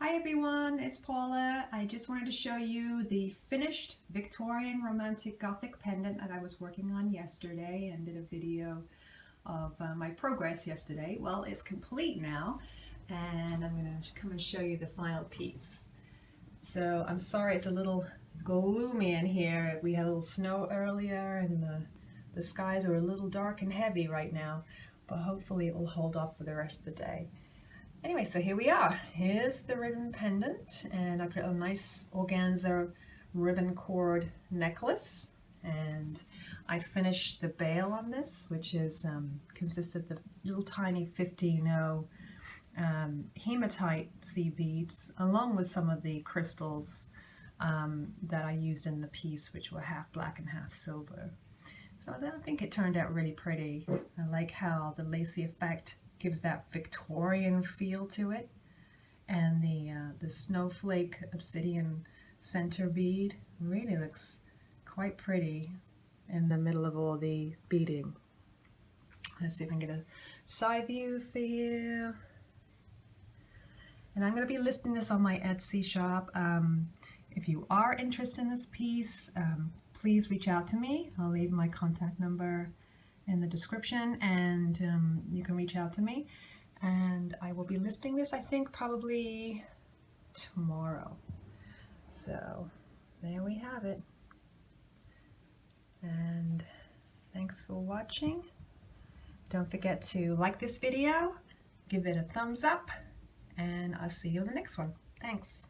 Hi everyone, it's Paula. I just wanted to show you the finished Victorian romantic Gothic pendant that I was working on yesterday and did a video of my progress yesterday. Well, it's complete now and I'm going to come and show you the final piece. So I'm sorry it's a little gloomy in here. We had a little snow earlier and the skies are a little dark and heavy right now, but hopefully it will hold off for the rest of the day. Anyway, so here we are. Here's the ribbon pendant, and I put a nice organza ribbon cord necklace, and I finished the bail on this, which is consists of the little tiny 15-0 hematite seed beads, along with some of the crystals that I used in the piece, which were half black and half silver. So I think it turned out really pretty. I like how the lacy effect gives that Victorian feel to it, and the snowflake obsidian center bead really looks quite pretty in the middle of all the beading. Let's see if I can get a side view for you. And I'm going to be listing this on my Etsy shop. If you are interested in this piece, please reach out to me. I'll leave my contact number in the description, and you can reach out to me, and I will be listing this, I think, probably tomorrow. So there we have it, and thanks for watching. Don't forget to like this video, give it a thumbs up, and I'll see you in the next one. Thanks.